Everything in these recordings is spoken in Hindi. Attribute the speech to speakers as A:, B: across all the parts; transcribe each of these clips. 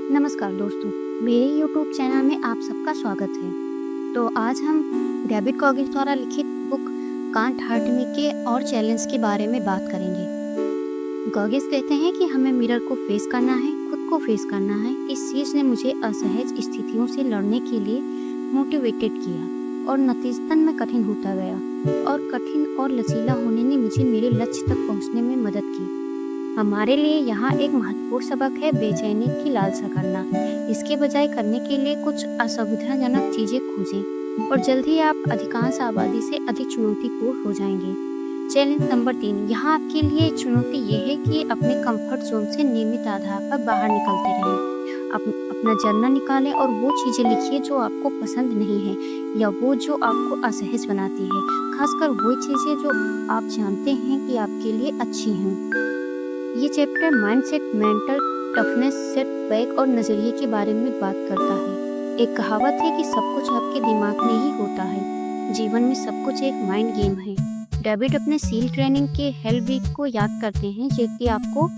A: नमस्कार दोस्तों, मेरे YouTube चैनल में आप सबका स्वागत है। तो आज हम डेविड कॉगिंस द्वारा लिखित बुक कांट हर्ट मी के और चैलेंज के बारे में बात करेंगे। कॉगिंस कहते हैं कि हमें मिरर को फेस करना है, खुद को फेस करना है। इस चीज़ ने मुझे असहज स्थितियों से लड़ने के लिए मोटिवेटेड किया और नतीजतन मैं कठिन होता गया और कठिन और लचीला होने ने मुझे मेरे लक्ष्य तक पहुंचने में मदद की। हमारे लिए यहाँ एक महत्वपूर्ण सबक है बेचैनी की लालसा करना। इसके बजाय करने के लिए कुछ असुविधाजनक चीजें खोजें और जल्द ही आप अधिकांश आबादी से अधिक चुनौतीपूर्ण हो जाएंगे। चैलेंज नंबर 3, यहाँ आपके लिए चुनौती ये है कि अपने कंफर्ट जोन से नियमित आधार पर बाहर निकलते रहें। अपना जर्नल निकालें और वो चीजें लिखिए जो आपको पसंद नहीं है या वो जो आपको असहज बनाती है, खासकर वो चीजें जो आप जानते हैं कि आपके लिए अच्छी हैं। ये chapter mindset, mental toughness, setback और नजरिए के बारे में बात करता है। एक कहावत है कि सब कुछ आपके दिमाग में ही होता है। जीवन में सब कुछ एक माइंड गेम है। डेविड अपने सील ट्रेनिंग के हेल वीक को याद करते हैं, जो कि आपको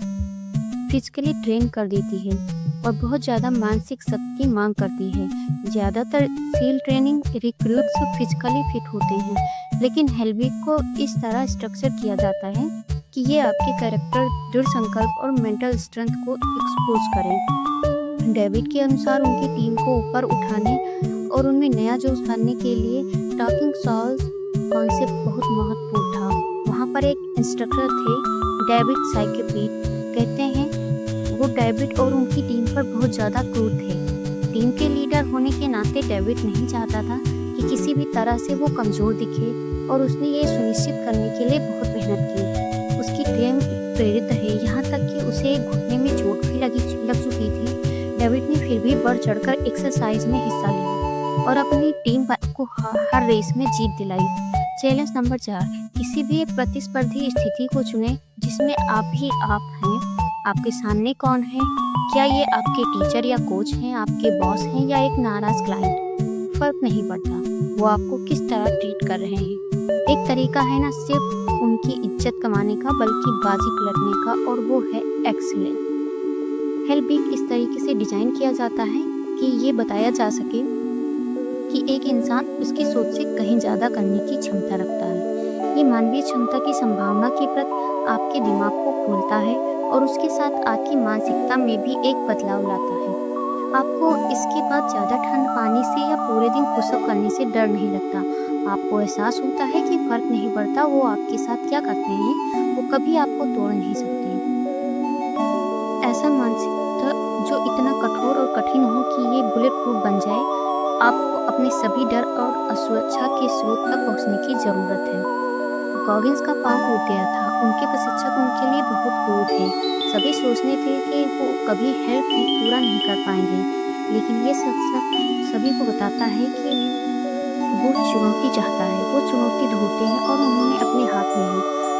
A: फिजिकली ट्रेन कर देती है और बहुत ज़्यादा मानसिक शक्ति मांग करती है। ज़्यादातर seal training recruits physically fit होते हैं, लेकिन हेल वीक को इस तरह स्ट्रक्चर किया जाता है कि ये आपके कैरेक्टर, दृढ़ संकल्प और मेंटल स्ट्रेंथ को एक्सपोज करें। डेविड के अनुसार उनकी टीम को ऊपर उठाने और उनमें नया जोश भरने के लिए टॉकिंग सॉल्स कॉन्सेप्ट बहुत महत्वपूर्ण था। वहाँ पर एक इंस्ट्रक्टर थे, डेविड साइकेपीट कहते हैं। वो डेविड और उनकी टीम पर बहुत ज़्यादा क्रूर थे। टीम के लीडर होने के नाते डेविड नहीं चाहता था कि किसी भी तरह से वो कमज़ोर दिखे और उसने ये सुनिश्चित करने के लिए बहुत मेहनत की। उसकी टीम प्रेरित रहे, यहाँ तक कि उसे घुटने में चोट भी लग चुकी थी। डेविड ने फिर भी बढ़ चढ़कर एक्सरसाइज में हिस्सा लिया और अपनी टीम को हर रेस में जीत दिलाई। चैलेंज नंबर 4, किसी भी प्रतिस्पर्धी स्थिति को चुनें जिसमें आप ही आप हैं। आपके सामने कौन है? क्या ये आपके टीचर या कोच हैं, आपके बॉस हैं या एक नाराज क्लाइंट? फर्क नहीं पड़ता वो आपको किस तरह ट्रीट कर रहे हैं। एक तरीका है ना सिर्फ उनकी इज्जत कमाने का, बल्कि बाजी पलटने का, और वो है एक्सीलेंस। हेल वीक इस तरीके से डिजाइन किया जाता है कि ये बताया जा सके कि एक इंसान उसकी सोच से कहीं ज़्यादा करने की क्षमता रखता है। ये मानवीय क्षमता की संभावना की प्रति आपके दिमाग को खोलता है और उसके साथ आपकी मानसिकता में भी एक बदलाव लाता है। आपको इसके बाद ज़्यादा ठंड पानी से या पूरे दिन पुशअप करने से डर नहीं लगता। आपको एहसास होता है कि फर्क नहीं पड़ता वो आपके साथ क्या करते हैं, वो कभी आपको तोड़ नहीं सकते। ऐसा मानसिकता जो इतना कठोर और कठिन हो कि ये बुलेट प्रूफ बन जाए। आपको अपने सभी डर और असुरक्षा के स्रोत तक पहुंचने की जरूरत है। कॉगिंस का पाँव टूट गया था। उनके प्रशिक्षक उनके लिए बहुत क्रूर थे। सभी सोचते थे कि वो कभी हेल्प पूरा नहीं कर पाएंगे, लेकिन ये सभी को बताता है कि वो चुनौती चाहता है, वो चुनौती ढूंढते हैं और उन्होंने अपने हाथ में है।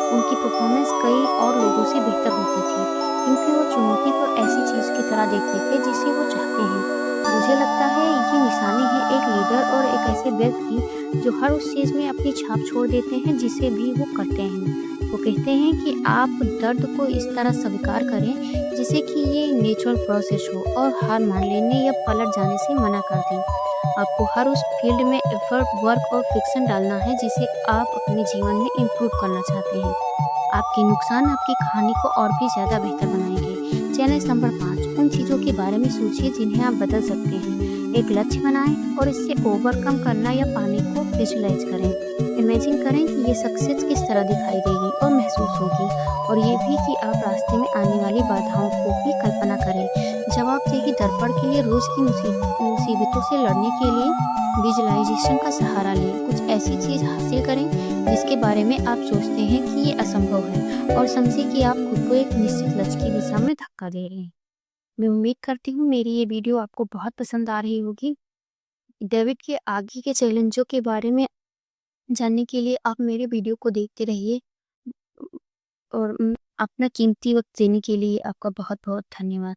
A: उनकी परफॉर्मेंस कई और लोगों से बेहतर होती थी, क्योंकि वो चुनौती को ऐसी चीज़ की तरह देखते थे जिसे वो चाहते हैं। मुझे लगता है ये निशानी है एक लीडर और एक ऐसे व्यक्ति जो हर उस चीज़ में अपनी छाप छोड़ देते हैं जिसे भी वो करते हैं। वो कहते हैं कि आप दर्द को इस तरह स्वीकार करें जिसे कि ये नेचुरल प्रोसेस हो और हार मान लेने या पलट जाने से मना कर दें। आपको हर उस फील्ड में एफर्ट, वर्क और फिक्शन डालना है जिसे आप अपने जीवन में इम्प्रूव करना चाहते हैं। आपके नुकसान आपकी कहानी को और भी ज़्यादा बेहतर बनाएंगे। चैलेंज नंबर 5, उन चीज़ों के बारे में सोचिए जिन्हें आप बदल सकते हैं। एक लक्ष्य बनाएं और इससे ओवरकम करना या पाने को विजुलाइज करें। इमेजिन करें कि ये सक्सेस किस तरह दिखाई देगी और महसूस होगी, और ये भी कि आप रास्ते में आने वाली बाधाओं को भी कल्पना करें। जवाबदेही दर्पण के लिए रोज़ की मुसीबतों से लड़ने के लिए विजुअलाइजेशन का सहारा लें। कुछ ऐसी चीज़ हासिल करें जिसके बारे में आप सोचते हैं कि ये असंभव है, और समझें कि आप खुद को एक निश्चित लक्ष्य की दिशा में धक्का दे रहे हैं। मैं उम्मीद करती हूँ मेरी ये वीडियो आपको बहुत पसंद आ रही होगी। डेविड के आगे के चैलेंजों के बारे में जानने के लिए आप मेरे वीडियो को देखते रहिए, और अपना कीमती वक्त देने के लिए आपका बहुत बहुत धन्यवाद।